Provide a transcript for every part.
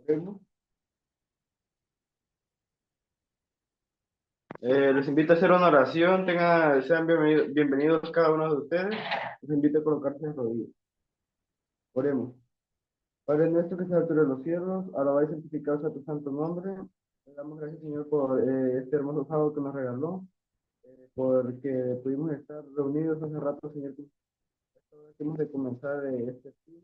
Bueno, les invito a hacer una oración, sean bienvenidos cada uno de ustedes. Les invito a colocarse en rodillas. Oremos. Padre nuestro que estás altura de los cielos, alabado y santificado sea tu santo nombre. Le damos gracias, Señor, por este hermoso sábado que nos regaló, porque pudimos estar reunidos hace rato, Señor, que hemos de comenzar este estudio,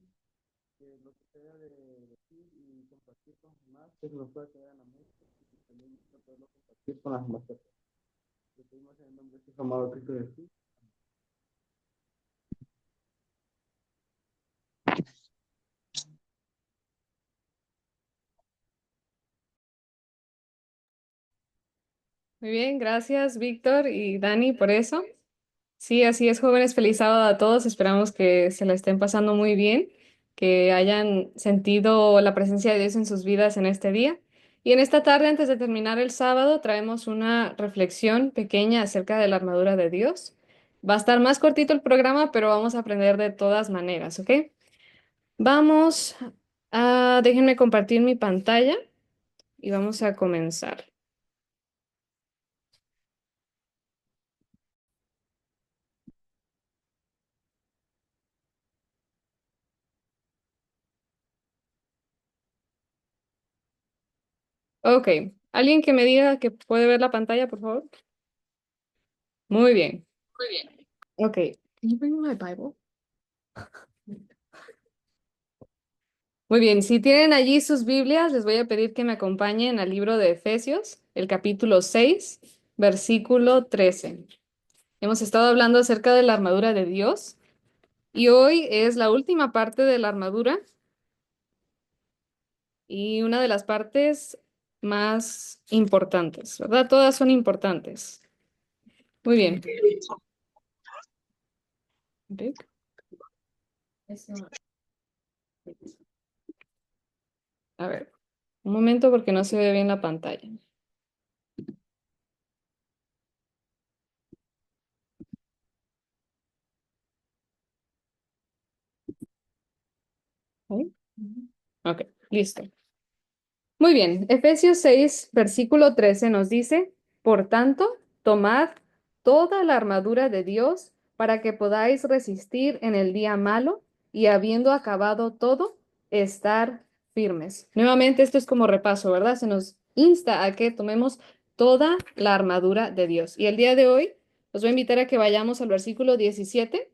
que lo que sea de decir y compartir con los demás, que se nos pueda quedar en la mente y que también nosotros podemos compartir con las demás personas. Lo pedimos en el nombre de Jesús, amado Cristo Jesús. Muy bien, gracias Víctor y Dani por eso. Sí, así es, jóvenes, feliz sábado a todos. Esperamos que se la estén pasando muy bien, que hayan sentido la presencia de Dios en sus vidas en este día. Y en esta tarde, antes de terminar el sábado, traemos una reflexión pequeña acerca de la armadura de Dios. Va a estar más cortito el programa, pero vamos a aprender de todas maneras, ¿ok? Vamos déjenme compartir mi pantalla y vamos a comenzar. Ok, alguien que me diga que puede ver la pantalla, por favor. Muy bien. Ok. Can you bring me my Bible? Muy bien, si tienen allí sus Biblias, les voy a pedir que me acompañen al libro de Efesios, el capítulo 6, versículo 13. Hemos estado hablando acerca de la armadura de Dios y hoy es la última parte de la armadura y una de las partes más importantes, ¿verdad? Todas son importantes. Muy bien. Vic. A ver, un momento porque no se ve bien la pantalla. ¿Ahí? Ok, listo. Muy bien, Efesios 6, versículo 13 nos dice, por tanto, tomad toda la armadura de Dios para que podáis resistir en el día malo y habiendo acabado todo, estar firmes. Nuevamente, esto es como repaso, ¿verdad? Se nos insta a que tomemos toda la armadura de Dios. Y el día de hoy, os voy a invitar a que vayamos al versículo 17,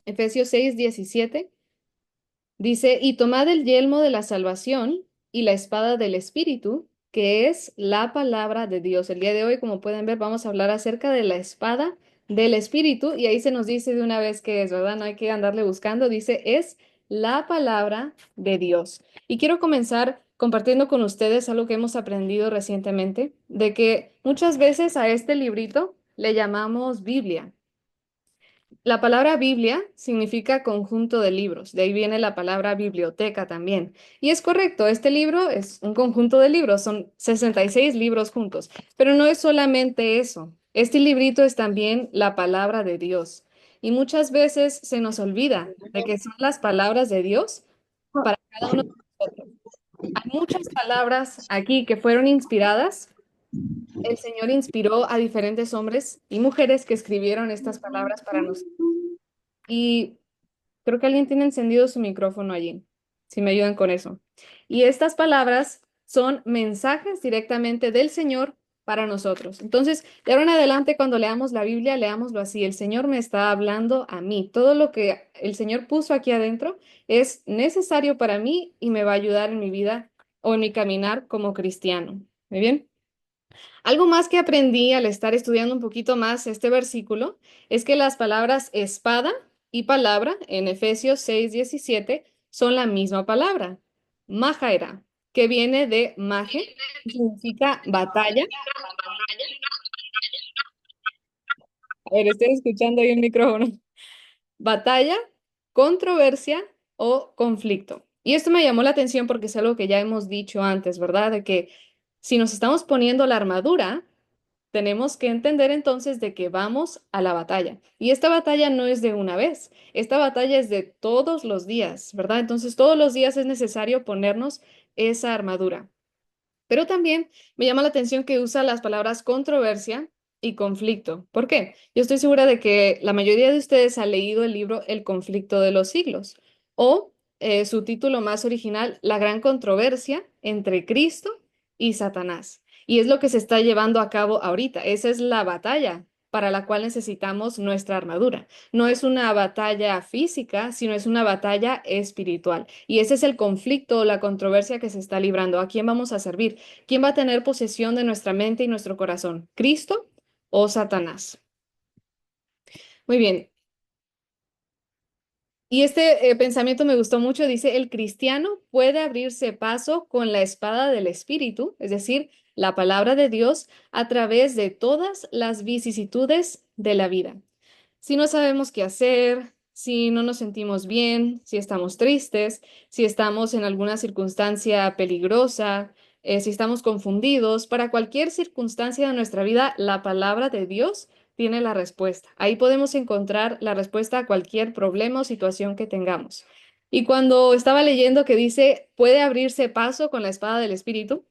Efesios 6, 17. Dice, y tomad el yelmo de la salvación y la espada del Espíritu, que es la palabra de Dios. El día de hoy, como pueden ver, vamos a hablar acerca de la espada del Espíritu y ahí se nos dice de una vez que es, ¿verdad? No hay que andarle buscando. Dice, es la palabra de Dios. Y quiero comenzar compartiendo con ustedes algo que hemos aprendido recientemente, de que muchas veces a este librito le llamamos Biblia. La palabra Biblia significa conjunto de libros, de ahí viene la palabra biblioteca también. Y es correcto, este libro es un conjunto de libros, son 66 libros juntos, pero no es solamente eso. Este librito es también la palabra de Dios. Y muchas veces se nos olvida de que son las palabras de Dios para cada uno de nosotros. Hay muchas palabras aquí que fueron inspiradas. El Señor inspiró a diferentes hombres y mujeres que escribieron estas palabras para nosotros. Y creo que alguien tiene encendido su micrófono allí, si me ayudan con eso. Y estas palabras son mensajes directamente del Señor para nosotros. Entonces, de ahora en adelante, cuando leamos la Biblia, leámoslo así. El Señor me está hablando a mí. Todo lo que el Señor puso aquí adentro es necesario para mí y me va a ayudar en mi vida o en mi caminar como cristiano. ¿Muy bien? Algo más que aprendí al estar estudiando un poquito más este versículo es que las palabras espada y palabra en Efesios 6:17 son la misma palabra, majaera, que viene de maje, que significa batalla. A ver, estoy escuchando ahí el micrófono. Batalla, controversia o conflicto. Y esto me llamó la atención porque es algo que ya hemos dicho antes, ¿verdad? De que si nos estamos poniendo la armadura, tenemos que entender entonces de que vamos a la batalla. Y esta batalla no es de una vez, esta batalla es de todos los días, ¿verdad? Entonces todos los días es necesario ponernos esa armadura. Pero también me llama la atención que usa las palabras controversia y conflicto. ¿Por qué? Yo estoy segura de que la mayoría de ustedes ha leído el libro El conflicto de los siglos o su título más original, La gran controversia entre Cristo y Satanás. Y es lo que se está llevando a cabo ahorita. Esa es la batalla para la cual necesitamos nuestra armadura. No es una batalla física, sino es una batalla espiritual. Y ese es el conflicto o la controversia que se está librando. ¿A quién vamos a servir? ¿Quién va a tener posesión de nuestra mente y nuestro corazón? ¿Cristo o Satanás? Muy bien. Y este pensamiento me gustó mucho. Dice, el cristiano puede abrirse paso con la espada del Espíritu, es decir, la palabra de Dios, a través de todas las vicisitudes de la vida. Si no sabemos qué hacer, si no nos sentimos bien, si estamos tristes, si estamos en alguna circunstancia peligrosa, si estamos confundidos, para cualquier circunstancia de nuestra vida, la palabra de Dios tiene la respuesta. Ahí podemos encontrar la respuesta a cualquier problema o situación que tengamos. Y cuando estaba leyendo que dice, puede abrirse paso con la espada del Espíritu,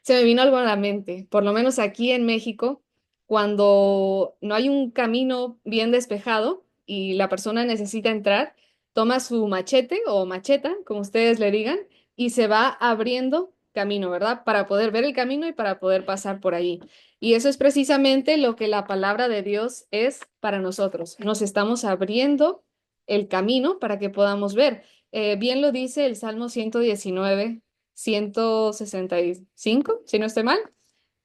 se me vino algo a la mente, por lo menos aquí en México, cuando no hay un camino bien despejado y la persona necesita entrar, toma su machete o macheta, como ustedes le digan, y se va abriendo camino, ¿verdad? Para poder ver el camino y para poder pasar por allí. Y eso es precisamente lo que la palabra de Dios es para nosotros. Nos estamos abriendo el camino para que podamos ver. Bien lo dice el Salmo 119, 165, si no estoy mal.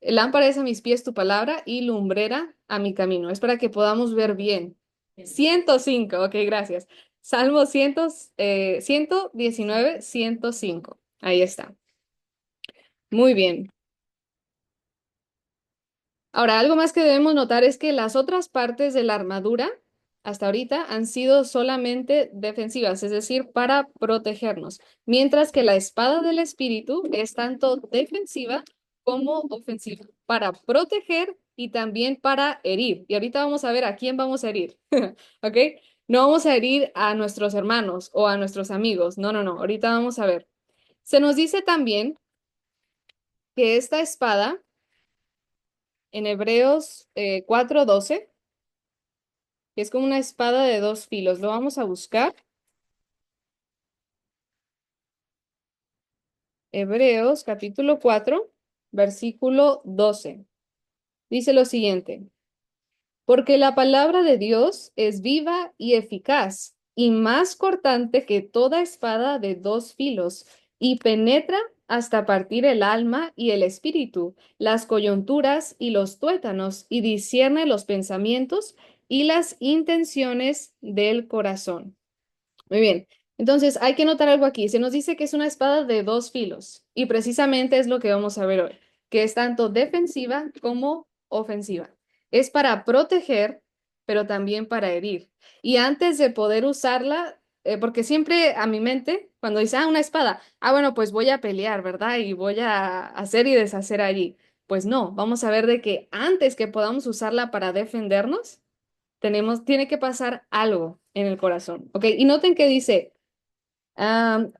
Lámpara es a mis pies tu palabra y lumbrera a mi camino. Es para que podamos ver bien. 105, ok, gracias. Salmo 119, 105. Ahí está. Muy bien. Ahora, algo más que debemos notar es que las otras partes de la armadura hasta ahorita han sido solamente defensivas, es decir, para protegernos, mientras que la espada del espíritu es tanto defensiva como ofensiva, para proteger y también para herir. Y ahorita vamos a ver a quién vamos a herir, ¿ok? No vamos a herir a nuestros hermanos o a nuestros amigos, no, no, no, ahorita vamos a ver. Se nos dice también que esta espada en Hebreos 4:12 que es como una espada de dos filos. Lo vamos a buscar. Hebreos capítulo 4, versículo 12. Dice lo siguiente, porque la palabra de Dios es viva y eficaz y más cortante que toda espada de dos filos y penetra hasta partir el alma y el espíritu, las coyunturas y los tuétanos y discierne los pensamientos y las intenciones del corazón. Muy bien. Entonces, hay que notar algo aquí. Se nos dice que es una espada de dos filos y precisamente es lo que vamos a ver hoy, que es tanto defensiva como ofensiva. Es para proteger, pero también para herir. Y antes de poder usarla, porque siempre a mi mente, cuando dice, una espada, bueno, pues voy a pelear, ¿verdad? Y voy a hacer y deshacer allí. Pues no, vamos a ver de que antes que podamos usarla para defendernos, tiene que pasar algo en el corazón, ¿ok? Y noten que dice,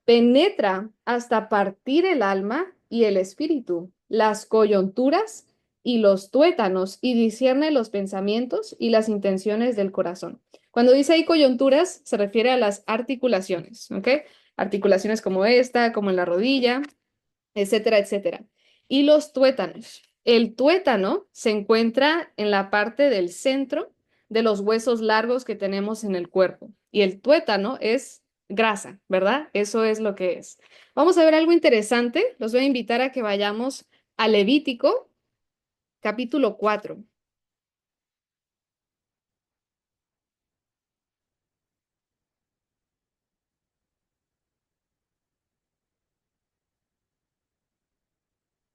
penetra hasta partir el alma y el espíritu, las coyunturas y los tuétanos, y discierne los pensamientos y las intenciones del corazón. Cuando dice ahí coyunturas, se refiere a las articulaciones, ¿ok? Articulaciones como esta, como en la rodilla, etcétera, etcétera. Y los tuétanos. El tuétano se encuentra en la parte del centro de los huesos largos que tenemos en el cuerpo. Y el tuétano es grasa, ¿verdad? Eso es lo que es. Vamos a ver algo interesante. Los voy a invitar a que vayamos a Levítico, capítulo 4.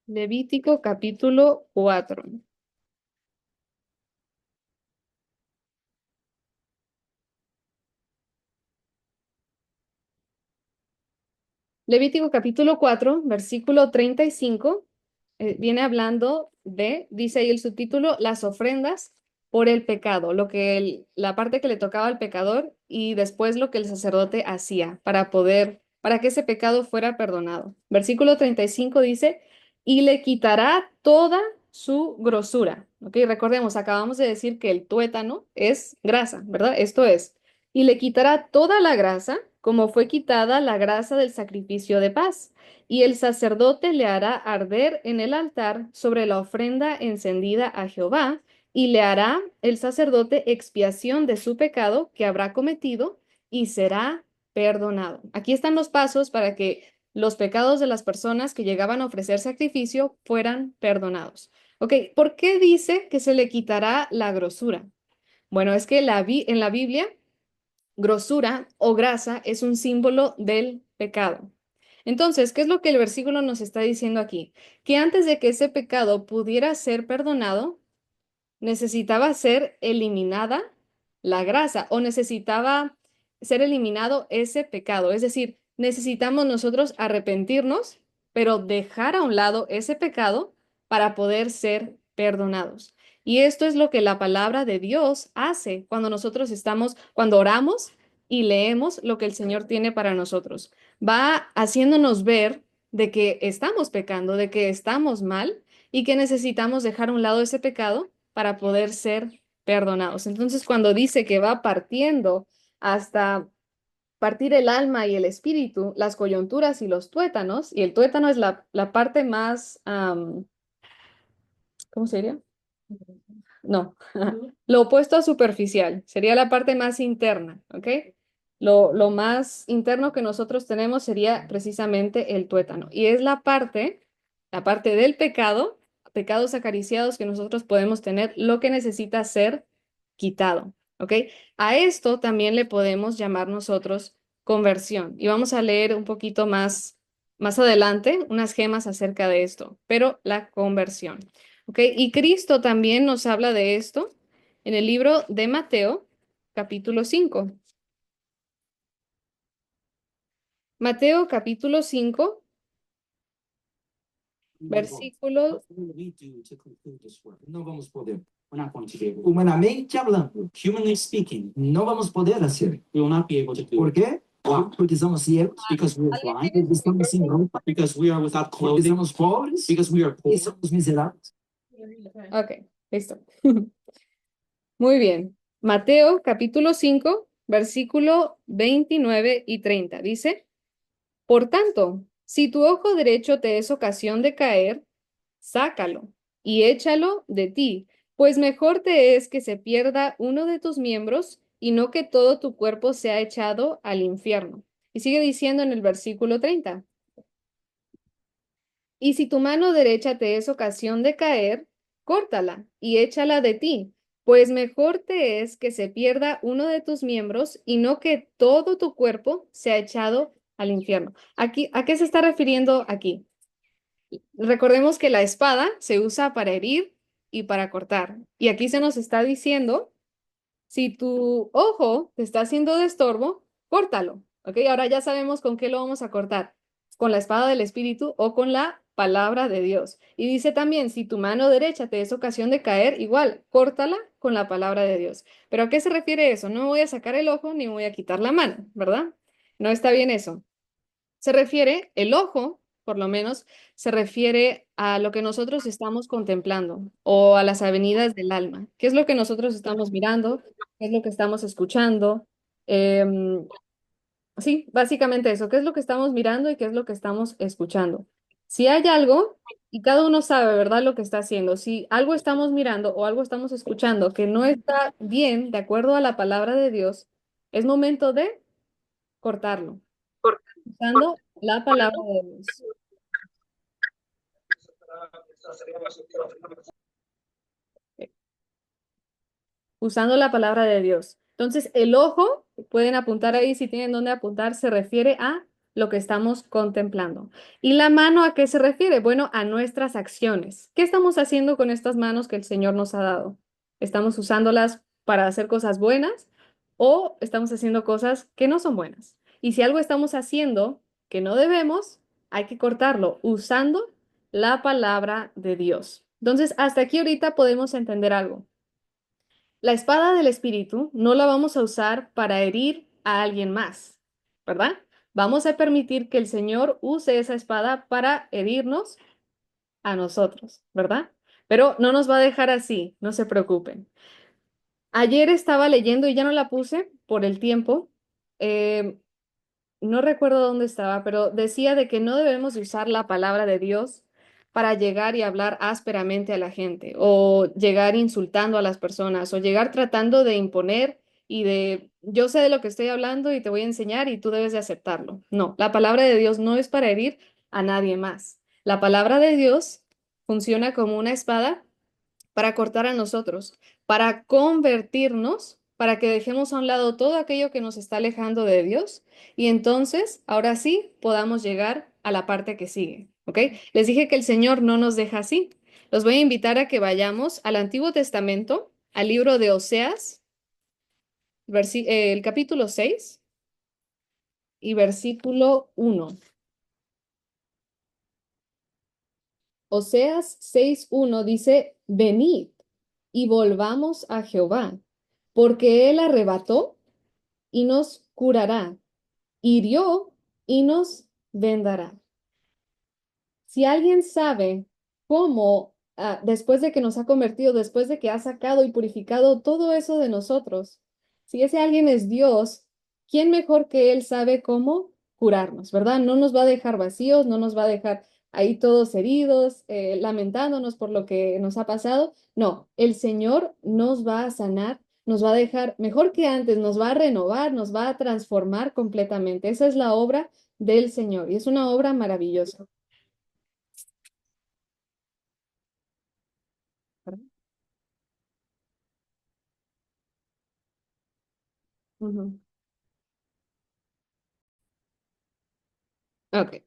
Levítico, capítulo 4. Levítico capítulo 4, versículo 35, viene hablando dice ahí el subtítulo, las ofrendas por el pecado, la parte que le tocaba al pecador y después lo que el sacerdote hacía para para que ese pecado fuera perdonado. Versículo 35 dice, y le quitará toda su grosura. Ok, recordemos, acabamos de decir que el tuétano es grasa, ¿verdad? Esto es, y le quitará toda la grasa, como fue quitada la grasa del sacrificio de paz. Y el sacerdote le hará arder en el altar sobre la ofrenda encendida a Jehová, y le hará el sacerdote expiación de su pecado que habrá cometido, y será perdonado. Aquí están los pasos para que los pecados de las personas que llegaban a ofrecer sacrificio fueran perdonados. Ok, ¿por qué dice que se le quitará la grosura? Bueno, es que en la Biblia, grosura o grasa es un símbolo del pecado. Entonces, ¿qué es lo que el versículo nos está diciendo aquí? Que antes de que ese pecado pudiera ser perdonado, necesitaba ser eliminada la grasa o necesitaba ser eliminado ese pecado. Es decir, necesitamos nosotros arrepentirnos, pero dejar a un lado ese pecado para poder ser perdonados. Y esto es lo que la palabra de Dios hace cuando nosotros estamos, cuando oramos y leemos lo que el Señor tiene para nosotros. Va haciéndonos ver de que estamos pecando, de que estamos mal y que necesitamos dejar a un lado ese pecado para poder ser perdonados. Entonces, cuando dice que va partiendo hasta partir el alma y el espíritu, las coyunturas y los tuétanos, y el tuétano es la parte más, ¿cómo sería? No, lo opuesto a superficial, sería la parte más interna, ¿ok? Lo más interno que nosotros tenemos sería precisamente el tuétano, y es la parte del pecado, pecados acariciados que nosotros podemos tener, lo que necesita ser quitado, ¿ok? A esto también le podemos llamar nosotros conversión, y vamos a leer un poquito más adelante unas gemas acerca de esto, pero la conversión. ¿Ok? Y Cristo también nos habla de esto en el libro de Mateo, capítulo 5. Mateo, capítulo 5, versículo... Não vamos poder. We're not going to be able. Humanamente hablando, humanly speaking, não vamos poder hacer. We will not be able to do. ¿Por qué? Wow. Porque somos ciegos. Because we are blind. Porque estamos sin ropa. Because we are without clothing. Porque somos pobres. Because we are poor. Y somos miserables. Ok, listo. Muy bien. Mateo, capítulo 5, versículo 29 y 30. Dice, por tanto, si tu ojo derecho te es ocasión de caer, sácalo y échalo de ti, pues mejor te es que se pierda uno de tus miembros y no que todo tu cuerpo sea echado al infierno. Y sigue diciendo en el versículo 30. Y si tu mano derecha te es ocasión de caer, córtala y échala de ti, pues mejor te es que se pierda uno de tus miembros y no que todo tu cuerpo sea echado al infierno. Aquí, ¿a qué se está refiriendo aquí? Recordemos que la espada se usa para herir y para cortar. Y aquí se nos está diciendo, si tu ojo te está haciendo de estorbo, córtalo. ¿Ok? Ahora ya sabemos con qué lo vamos a cortar. Con la espada del Espíritu o con la palabra de Dios. Y dice también, si tu mano derecha te es ocasión de caer, igual, córtala con la palabra de Dios. ¿Pero a qué se refiere eso? No me voy a sacar el ojo ni me voy a quitar la mano, ¿verdad? No está bien eso. Se refiere, el ojo, por lo menos, se refiere a lo que nosotros estamos contemplando o a las avenidas del alma. ¿Qué es lo que nosotros estamos mirando? ¿Qué es lo que estamos escuchando? Em, sí, básicamente eso. ¿Qué es lo que estamos mirando y qué es lo que estamos escuchando? Si hay algo, y cada uno sabe, ¿verdad?, lo que está haciendo. Si algo estamos mirando o algo estamos escuchando que no está bien, de acuerdo a la palabra de Dios, es momento de cortarlo usando la palabra de Dios. Usando la palabra de Dios. Entonces, el ojo, pueden apuntar ahí si tienen dónde apuntar, se refiere a lo que estamos contemplando. ¿Y la mano a qué se refiere? Bueno, a nuestras acciones. ¿Qué estamos haciendo con estas manos que el Señor nos ha dado? ¿Estamos usándolas para hacer cosas buenas o estamos haciendo cosas que no son buenas? Y si algo estamos haciendo que no debemos, hay que cortarlo usando la palabra de Dios. Entonces, hasta aquí ahorita podemos entender algo. La espada del espíritu no la vamos a usar para herir a alguien más, ¿verdad? vamos a permitir que el Señor use esa espada para herirnos a nosotros, ¿verdad? Pero no nos va a dejar así, no se preocupen. Ayer estaba leyendo y ya no la puse por el tiempo. eh, no recuerdo dónde estaba, pero decía de que no debemos de usar la palabra de Dios para llegar y hablar ásperamente a la gente, o llegar insultando a las personas, o llegar tratando de imponer y de, yo sé de lo que estoy hablando y te voy a enseñar y tú debes de aceptarlo. No, la palabra de Dios no es para herir a nadie más. La palabra de Dios funciona como una espada para cortar a nosotros, para convertirnos, para que dejemos a un lado todo aquello que nos está alejando de Dios y entonces, ahora sí, podamos llegar a la parte que sigue, ¿ok? Les dije que el Señor no nos deja así. Los voy a invitar a que vayamos al Antiguo Testamento, al libro de Oseas, el capítulo 6 y versículo 1. Oseas 6:1 dice, venid y volvamos a Jehová, porque él arrebató y nos curará, hirió y nos vendará. Si alguien sabe cómo, después de que nos ha convertido, después de que ha sacado y purificado todo eso de nosotros, si ese alguien es Dios, ¿quién mejor que Él sabe cómo curarnos, verdad? No nos va a dejar vacíos, no nos va a dejar ahí todos heridos, lamentándonos por lo que nos ha pasado. No, el Señor nos va a sanar, nos va a dejar mejor que antes, nos va a renovar, nos va a transformar completamente. Esa es la obra del Señor y es una obra maravillosa. Ujú. Ok,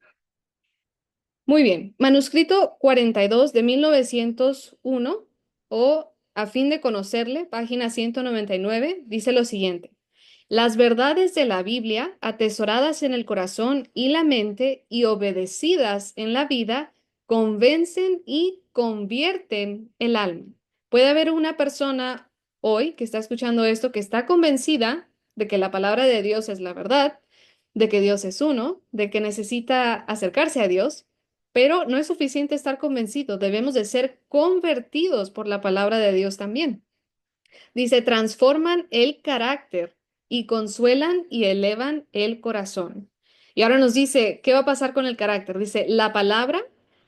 muy bien. Manuscrito 42 de 1901 o A fin de conocerle, página 199, dice lo siguiente. Las verdades de la Biblia, atesoradas en el corazón y la mente y obedecidas en la vida, convencen y convierten el alma. Puede haber una persona hoy que está escuchando esto que está convencida de que la palabra de Dios es la verdad, de que Dios es uno, de que necesita acercarse a Dios, pero no es suficiente estar convencido, debemos de ser convertidos por la palabra de Dios también. Dice, transforman el carácter y consuelan y elevan el corazón. Y ahora nos dice, ¿qué va a pasar con el carácter? Dice, la palabra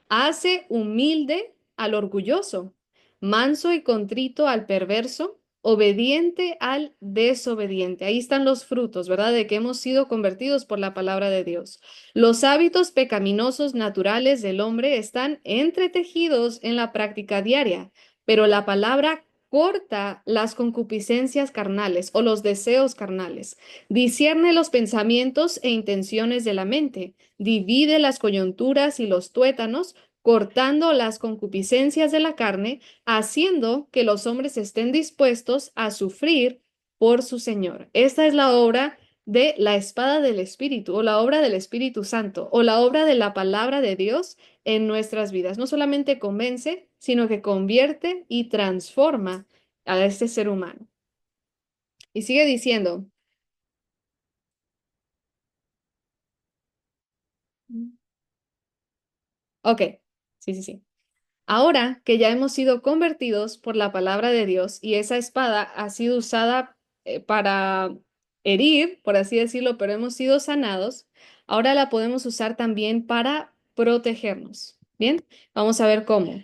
hace humilde al orgulloso, manso y contrito al perverso, obediente al desobediente. Ahí están los frutos, ¿verdad? De que hemos sido convertidos por la palabra de Dios. Los hábitos pecaminosos naturales del hombre están entretejidos en la práctica diaria, pero la palabra corta las concupiscencias carnales o los deseos carnales, discierne los pensamientos e intenciones de la mente, divide las coyunturas y los tuétanos, cortando las concupiscencias de la carne, haciendo que los hombres estén dispuestos a sufrir por su Señor. Esta es la obra de la espada del Espíritu o la obra del Espíritu Santo o la obra de la palabra de Dios en nuestras vidas. No solamente convence, sino que convierte y transforma a este ser humano. Y sigue diciendo, ok, sí, sí, sí. Ahora que ya hemos sido convertidos por la palabra de Dios y esa espada ha sido usada para herir, por así decirlo, pero hemos sido sanados, ahora la podemos usar también para protegernos. Bien, vamos a ver cómo.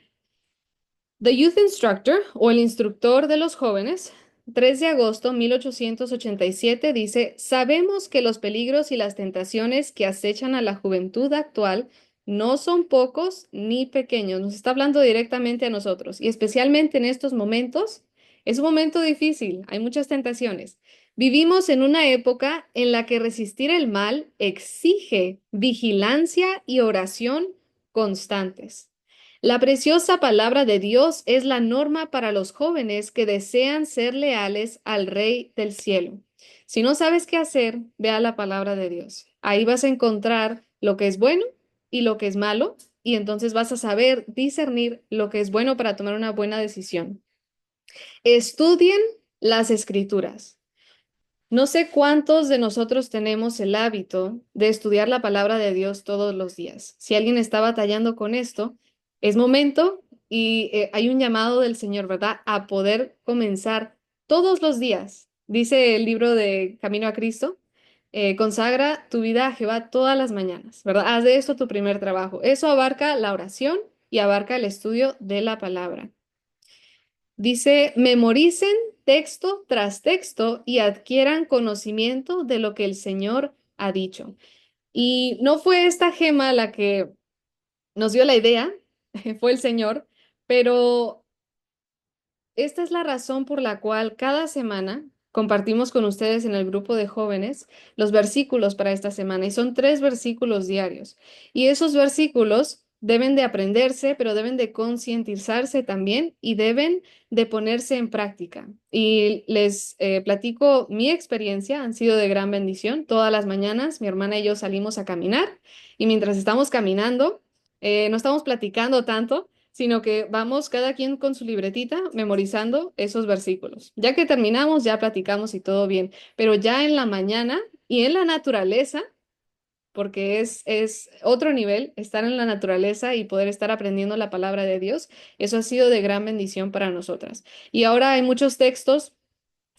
The Youth Instructor, o el instructor de los jóvenes, 3 de agosto de 1887, dice, sabemos que los peligros y las tentaciones que acechan a la juventud actual no son pocos ni pequeños. Nos está hablando directamente a nosotros y especialmente en estos momentos. Es un momento difícil, hay muchas tentaciones. Vivimos en una época en la que resistir el mal exige vigilancia y oración constantes. La preciosa palabra de Dios es la norma para los jóvenes que desean ser leales al Rey del cielo. Si no sabes qué hacer, ve a la palabra de Dios. Ahí vas a encontrar lo que es bueno y lo que es malo, y entonces vas a saber discernir lo que es bueno para tomar una buena decisión. Estudien las escrituras. No sé cuántos de nosotros tenemos el hábito de estudiar la palabra de Dios todos los días. Si alguien está batallando con esto, es momento y hay un llamado del Señor, ¿verdad? A poder comenzar todos los días. Dice el libro de Camino a Cristo, consagra tu vida a Jehová todas las mañanas, ¿verdad? Haz de esto tu primer trabajo. Eso abarca la oración y abarca el estudio de la palabra. Dice, memoricen texto tras texto y adquieran conocimiento de lo que el Señor ha dicho. Y no fue esta Gema la que nos dio la idea, fue el Señor, pero esta es la razón por la cual cada semana compartimos con ustedes en el grupo de jóvenes los versículos para esta semana y son 3 versículos diarios. Y esos versículos deben de aprenderse, pero deben de concientizarse también y deben de ponerse en práctica. Y les platico mi experiencia, han sido de gran bendición. Todas las mañanas mi hermana y yo salimos a caminar y mientras estamos caminando, no estamos platicando tanto sino que vamos cada quien con su libretita memorizando esos versículos. Ya que terminamos, ya platicamos y todo bien, pero ya en la mañana y en la naturaleza, porque es otro nivel, estar en la naturaleza y poder estar aprendiendo la palabra de Dios, eso ha sido de gran bendición para nosotras. Y ahora hay muchos textos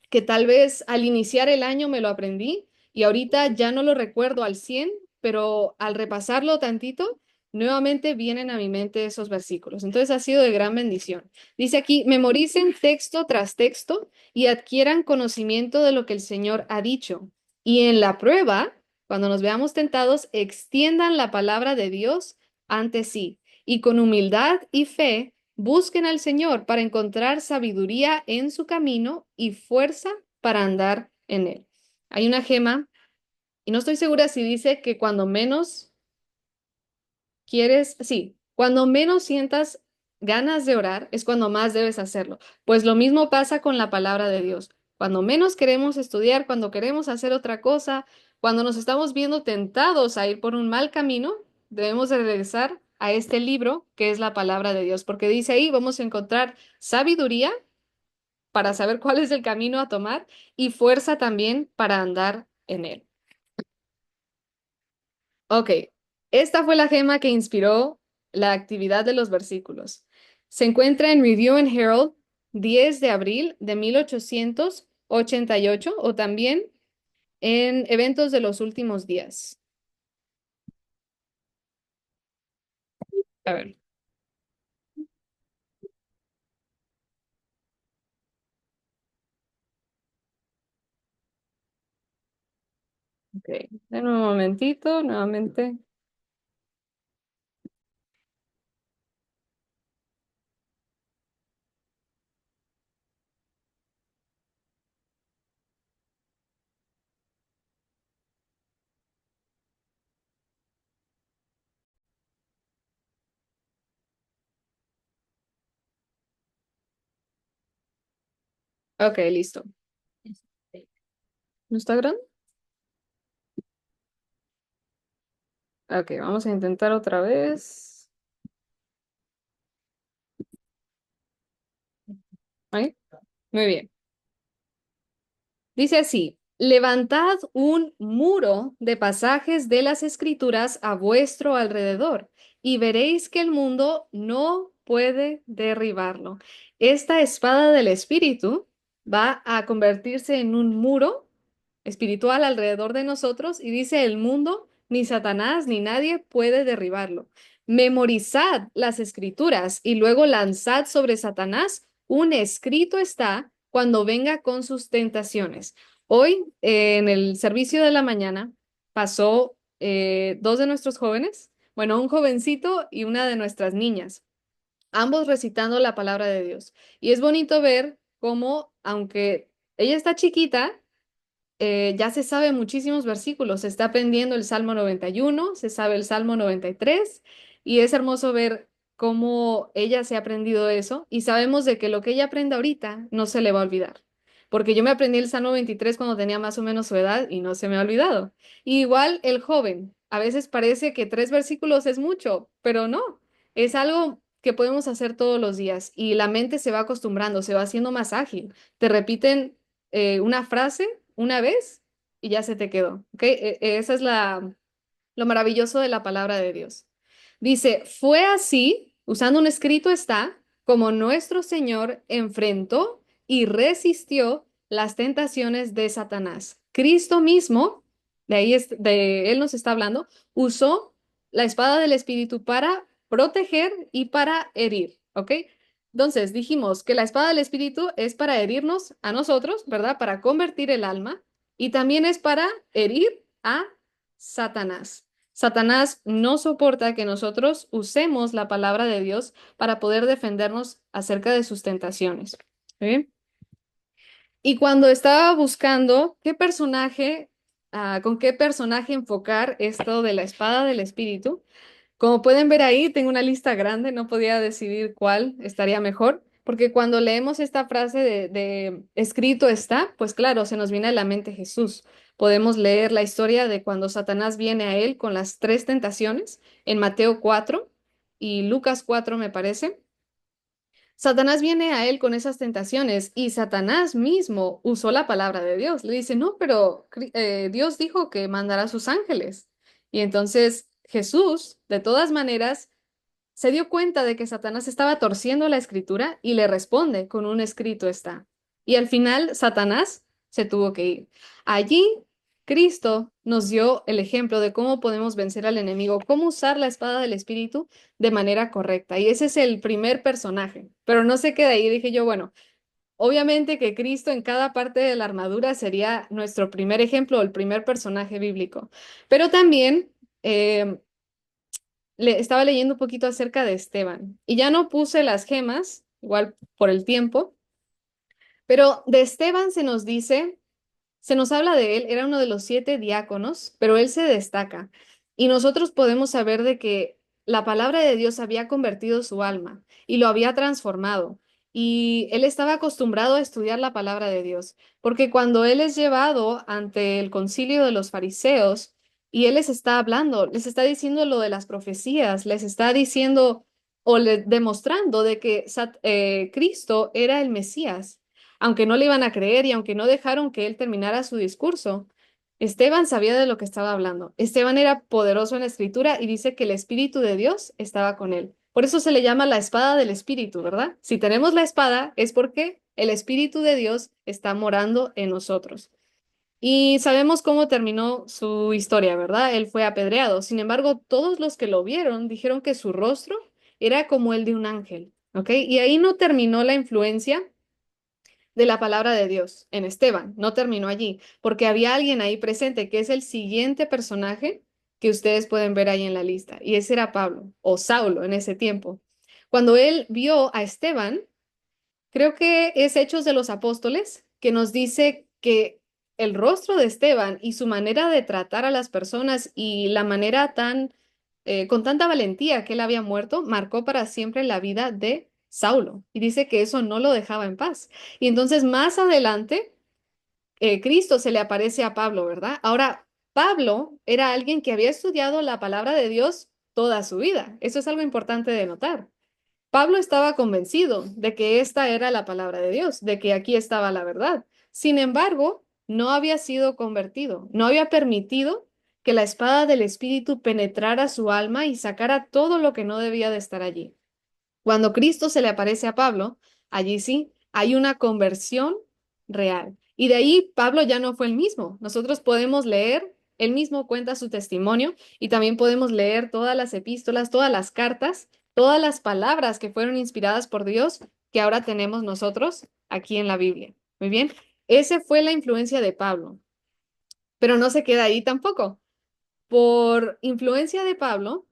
que tal vez al iniciar el año me lo aprendí y ahorita ya no lo recuerdo al 100, pero al repasarlo tantito, nuevamente vienen a mi mente esos versículos. Entonces ha sido de gran bendición. Dice aquí, memoricen texto tras texto y adquieran conocimiento de lo que el Señor ha dicho. Y en la prueba, cuando nos veamos tentados, extiendan la palabra de Dios ante sí y con humildad y fe busquen al Señor para encontrar sabiduría en su camino y fuerza para andar en él. Hay una gema, y no estoy segura si dice que cuando menos quieres, sí, cuando menos sientas ganas de orar es cuando más debes hacerlo. Pues lo mismo pasa con la palabra de Dios. Cuando menos queremos estudiar, cuando queremos hacer otra cosa, cuando nos estamos viendo tentados a ir por un mal camino, debemos de regresar a este libro que es la palabra de Dios, porque dice ahí vamos a encontrar sabiduría para saber cuál es el camino a tomar y fuerza también para andar en él. Ok, esta fue la gema que inspiró la actividad de los versículos. Se encuentra en Review and Herald, 10 de abril de 1888 o también en Eventos de los Últimos Días. A ver. Ok, denme un momentito, nuevamente. Ok, listo. ¿No está grande? Ok, vamos a intentar otra vez. ¿Ahí? Muy bien. Dice así, levantad un muro de pasajes de las Escrituras a vuestro alrededor y veréis que el mundo no puede derribarlo. Esta espada del Espíritu va a convertirse en un muro espiritual alrededor de nosotros y dice el mundo, ni Satanás ni nadie puede derribarlo. Memorizad las Escrituras y luego lanzad sobre Satanás un escrito está cuando venga con sus tentaciones. Hoy, en el servicio de la mañana, pasó 2 de nuestros jóvenes, bueno, un jovencito y una de nuestras niñas, ambos recitando la palabra de Dios. Y es bonito ver cómo, aunque ella está chiquita, ya se sabe muchísimos versículos. Se está aprendiendo el Salmo 91, se sabe el Salmo 93 y es hermoso ver cómo ella se ha aprendido eso y sabemos de que lo que ella aprenda ahorita no se le va a olvidar. Porque yo me aprendí el Salmo 23 cuando tenía más o menos su edad y no se me ha olvidado. Y igual el joven, a veces parece que 3 versículos es mucho, pero no, es algo que podemos hacer todos los días y la mente se va acostumbrando, se va haciendo más ágil. Te repiten una frase una vez y ya se te quedó, ¿ok? Esa es lo maravilloso de la palabra de Dios. Dice, fue así, usando un escrito está, como nuestro Señor enfrentó y resistió las tentaciones de Satanás. Cristo mismo, de él nos está hablando, usó la espada del Espíritu para proteger y para herir, ¿ok? Entonces dijimos que la espada del Espíritu es para herirnos a nosotros, ¿verdad? Para convertir el alma y también es para herir a Satanás. Satanás no soporta que nosotros usemos la palabra de Dios para poder defendernos acerca de sus tentaciones. ¿Sí? Y cuando estaba buscando qué personaje, con qué personaje enfocar esto de la espada del Espíritu, como pueden ver ahí, tengo una lista grande, no podía decidir cuál estaría mejor, porque cuando leemos esta frase de escrito está, pues claro, se nos viene a la mente Jesús. Podemos leer la historia de cuando Satanás viene a él con las tres tentaciones en Mateo 4 y Lucas 4, me parece. Satanás viene a él con esas tentaciones y Satanás mismo usó la palabra de Dios. Le dice, no, pero Dios dijo que mandará a sus ángeles. Y entonces Jesús, de todas maneras, se dio cuenta de que Satanás estaba torciendo la escritura y le responde con un escrito está. Y al final Satanás se tuvo que ir. Allí Cristo nos dio el ejemplo de cómo podemos vencer al enemigo, cómo usar la espada del Espíritu de manera correcta. Y ese es el primer personaje. Pero no se queda ahí. Dije yo, bueno, obviamente que Cristo en cada parte de la armadura sería nuestro primer ejemplo, el primer personaje bíblico. Pero también estaba leyendo un poquito acerca de Esteban y ya no puse las gemas, igual por el tiempo, pero de Esteban se nos habla de él, era uno de los 7 diáconos, pero él se destaca y nosotros podemos saber de que la palabra de Dios había convertido su alma y lo había transformado. Y él estaba acostumbrado a estudiar la palabra de Dios, porque cuando él es llevado ante el concilio de los fariseos, y él les está hablando, les está diciendo lo de las profecías, les está diciendo o demostrando de que Cristo era el Mesías, aunque no le iban a creer y aunque no dejaron que él terminara su discurso. Esteban sabía de lo que estaba hablando. Esteban era poderoso en la escritura y dice que el Espíritu de Dios estaba con él. Por eso se le llama la espada del Espíritu, ¿verdad? Si tenemos la espada es porque el Espíritu de Dios está morando en nosotros. Y sabemos cómo terminó su historia, ¿verdad? Él fue apedreado. Sin embargo, todos los que lo vieron dijeron que su rostro era como el de un ángel, ¿ok? Y ahí no terminó la influencia de la palabra de Dios en Esteban, no terminó allí, porque había alguien ahí presente que es el siguiente personaje que ustedes pueden ver ahí en la lista, y ese era Pablo o Saulo en ese tiempo. Cuando él vio a Esteban, creo que es Hechos de los Apóstoles, que nos dice que el rostro de Esteban y su manera de tratar a las personas y la manera con tanta valentía que él había muerto, marcó para siempre la vida de Saulo. Y dice que eso no lo dejaba en paz. Y entonces más adelante, Cristo se le aparece a Pablo, ¿verdad? Ahora, Pablo era alguien que había estudiado la palabra de Dios toda su vida. Eso es algo importante de notar. Pablo estaba convencido de que esta era la palabra de Dios, de que aquí estaba la verdad. Sin embargo, no había sido convertido, no había permitido que la espada del Espíritu penetrara su alma y sacara todo lo que no debía de estar allí. Cuando Cristo se le aparece a Pablo, allí sí hay una conversión real. Y de ahí Pablo ya no fue el mismo. Nosotros podemos leer, él mismo cuenta su testimonio y también podemos leer todas las epístolas, todas las cartas, todas las palabras que fueron inspiradas por Dios que ahora tenemos nosotros aquí en la Biblia. Muy bien, esa fue la influencia de Pablo, pero no se queda ahí tampoco. Por influencia de Pablo,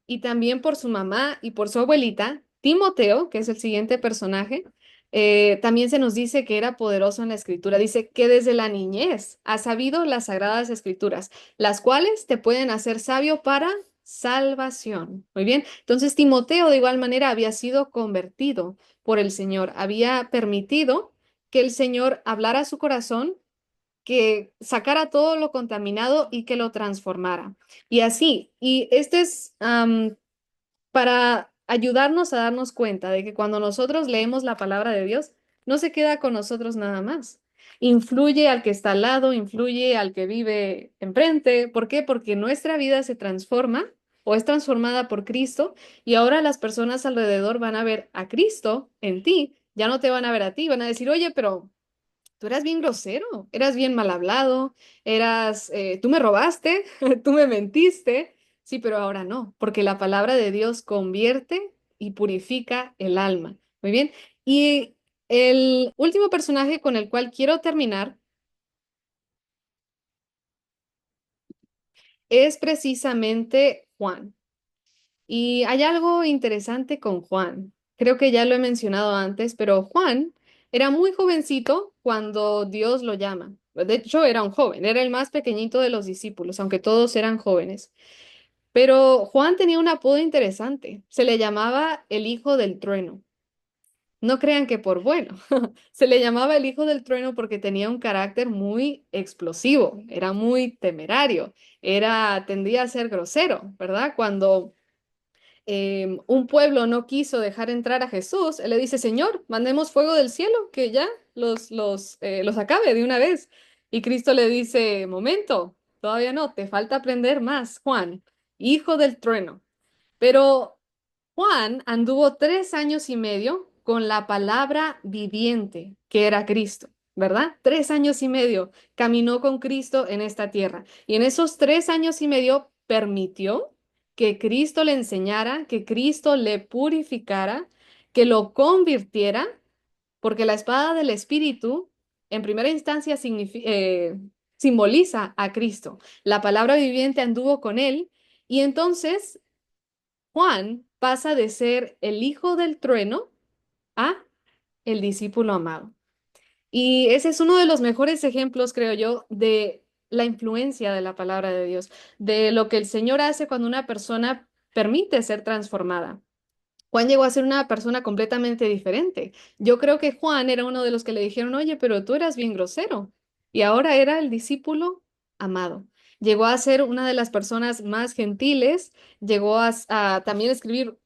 y también por su mamá y por su abuelita, Timoteo, que es el siguiente personaje, también se nos dice que era poderoso en la escritura. Dice que desde la niñez ha sabido las sagradas escrituras, las cuales te pueden hacer sabio para salvación. Muy bien. Entonces, Timoteo de igual manera había sido convertido por el Señor, había permitido que el Señor hablara a su corazón, que sacara todo lo contaminado y que lo transformara. Y así, y este es para ayudarnos a darnos cuenta de que cuando nosotros leemos la palabra de Dios, no se queda con nosotros nada más. influye al que está al lado, influye al que vive enfrente. ¿Por qué? Porque nuestra vida se transforma o es transformada por Cristo y ahora las personas alrededor van a ver a Cristo en ti, ya no te van a ver a ti, van a decir, oye, pero tú eras bien grosero, eras bien mal hablado, tú me robaste, tú me mentiste. Sí, pero ahora no, porque la palabra de Dios convierte y purifica el alma. Muy bien. Y el último personaje con el cual quiero terminar es precisamente Juan. Y hay algo interesante con Juan. Creo que ya lo he mencionado antes, pero Juan era muy jovencito cuando Dios lo llama. De hecho, era un joven, era el más pequeñito de los discípulos, aunque todos eran jóvenes. Pero Juan tenía un apodo interesante. Se le llamaba el hijo del trueno. No crean que por bueno. Se le llamaba el hijo del trueno porque tenía un carácter muy explosivo, era muy temerario, tendía a ser grosero, ¿verdad? Cuando un pueblo no quiso dejar entrar a Jesús, él le dice, Señor, mandemos fuego del cielo, que ya los acabe de una vez. Y Cristo le dice, momento, todavía no, te falta aprender más, Juan, hijo del trueno. Pero Juan anduvo 3 años y medio con la palabra viviente, que era Cristo, ¿verdad? 3 años y medio caminó con Cristo en esta tierra. Y en esos 3 años y medio permitió que Cristo le enseñara, que Cristo le purificara, que lo convirtiera, porque la espada del Espíritu, en primera instancia, simboliza a Cristo. La palabra viviente anduvo con él y entonces Juan pasa de ser el hijo del trueno a el discípulo amado. Y ese es uno de los mejores ejemplos, creo yo, de la influencia de la palabra de Dios, de lo que el Señor hace cuando una persona permite ser transformada. Juan llegó a ser una persona completamente diferente. Yo creo que Juan era uno de los que le dijeron, oye, pero tú eras bien grosero. Y ahora era el discípulo amado. Llegó a ser una de las personas más gentiles, llegó a también escribir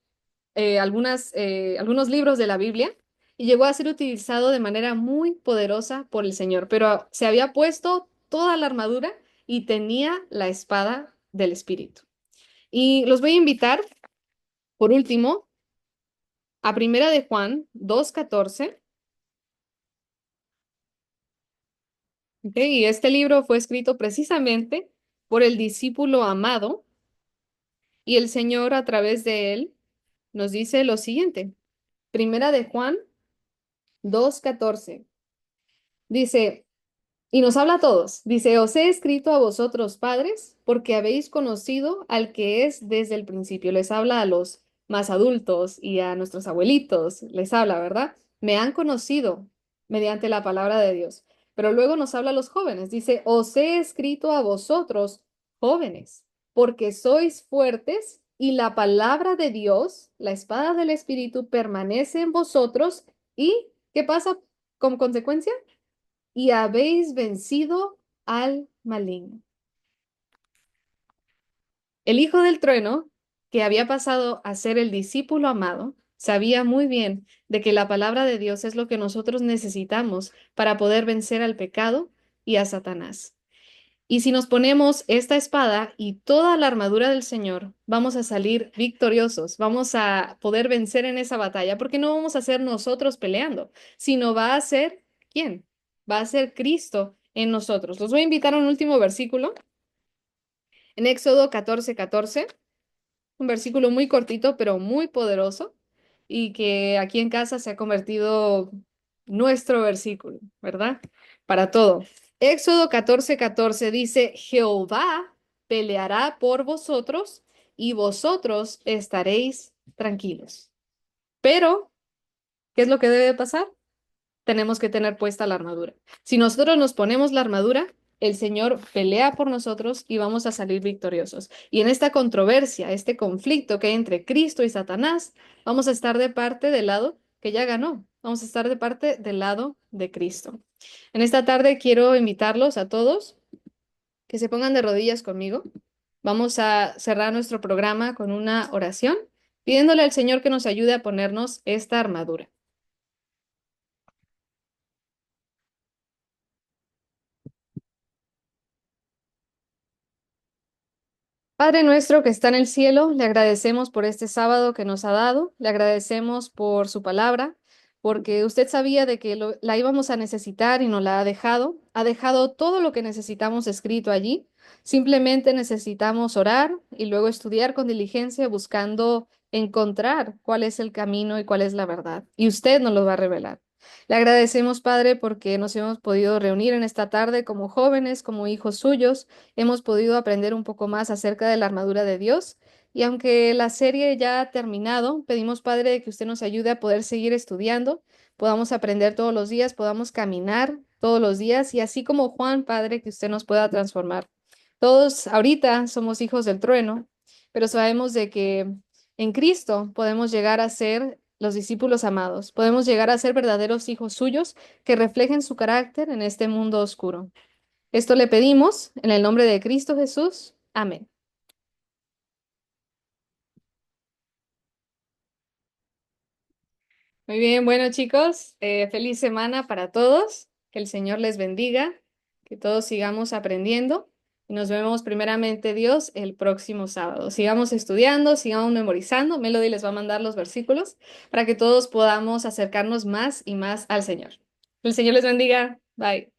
algunos libros de la Biblia y llegó a ser utilizado de manera muy poderosa por el Señor, pero se había puesto toda la armadura y tenía la espada del Espíritu. Y los voy a invitar, por último, a Primera de Juan 2:14. ¿Ok? Y este libro fue escrito precisamente por el discípulo amado y el Señor a través de él nos dice lo siguiente. Primera de Juan 2:14. Dice, y nos habla a todos. Dice, os he escrito a vosotros, padres, porque habéis conocido al que es desde el principio. Les habla a los más adultos y a nuestros abuelitos. Les habla, ¿verdad? Me han conocido mediante la palabra de Dios. Pero luego nos habla a los jóvenes. Dice, os he escrito a vosotros, jóvenes, porque sois fuertes y la palabra de Dios, la espada del Espíritu, permanece en vosotros. ¿Y qué pasa como consecuencia? Y habéis vencido al maligno. El hijo del trueno, que había pasado a ser el discípulo amado, sabía muy bien de que la palabra de Dios es lo que nosotros necesitamos para poder vencer al pecado y a Satanás. Y si nos ponemos esta espada y toda la armadura del Señor, vamos a salir victoriosos, vamos a poder vencer en esa batalla, porque no vamos a ser nosotros peleando, sino va a ser, ¿quién? Va a ser Cristo en nosotros. Los voy a invitar a un último versículo, en Éxodo 14:14, un versículo muy cortito, pero muy poderoso, y que aquí en casa se ha convertido nuestro versículo, ¿verdad? Para todo. Éxodo 14:14 dice, Jehová peleará por vosotros y vosotros estaréis tranquilos. Pero, ¿qué es lo que debe pasar? Tenemos que tener puesta la armadura. Si nosotros nos ponemos la armadura, el Señor pelea por nosotros y vamos a salir victoriosos. Y en esta controversia, este conflicto que hay entre Cristo y Satanás, vamos a estar de parte del lado que ya ganó. Vamos a estar de parte del lado de Cristo. En esta tarde quiero invitarlos a todos que se pongan de rodillas conmigo. Vamos a cerrar nuestro programa con una oración, pidiéndole al Señor que nos ayude a ponernos esta armadura. Padre nuestro que está en el cielo, le agradecemos por este sábado que nos ha dado, le agradecemos por su palabra, porque usted sabía de que la íbamos a necesitar y nos la ha dejado todo lo que necesitamos escrito allí, simplemente necesitamos orar y luego estudiar con diligencia buscando encontrar cuál es el camino y cuál es la verdad, y usted nos lo va a revelar. Le agradecemos, Padre, porque nos hemos podido reunir en esta tarde como jóvenes, como hijos suyos. Hemos podido aprender un poco más acerca de la armadura de Dios. Y aunque la serie ya ha terminado, pedimos, Padre, que usted nos ayude a poder seguir estudiando, podamos aprender todos los días, podamos caminar todos los días y así como Juan, Padre, que usted nos pueda transformar. Todos ahorita somos hijos del trueno, pero sabemos de que en Cristo podemos llegar a ser los discípulos amados, podemos llegar a ser verdaderos hijos suyos que reflejen su carácter en este mundo oscuro. Esto le pedimos en el nombre de Cristo Jesús. Amén. Muy bien, bueno chicos, feliz semana para todos. Que el Señor les bendiga, que todos sigamos aprendiendo y nos vemos primeramente Dios el próximo sábado. Sigamos estudiando, sigamos memorizando. Melody les va a mandar los versículos para que todos podamos acercarnos más y más al Señor. El Señor les bendiga. Bye.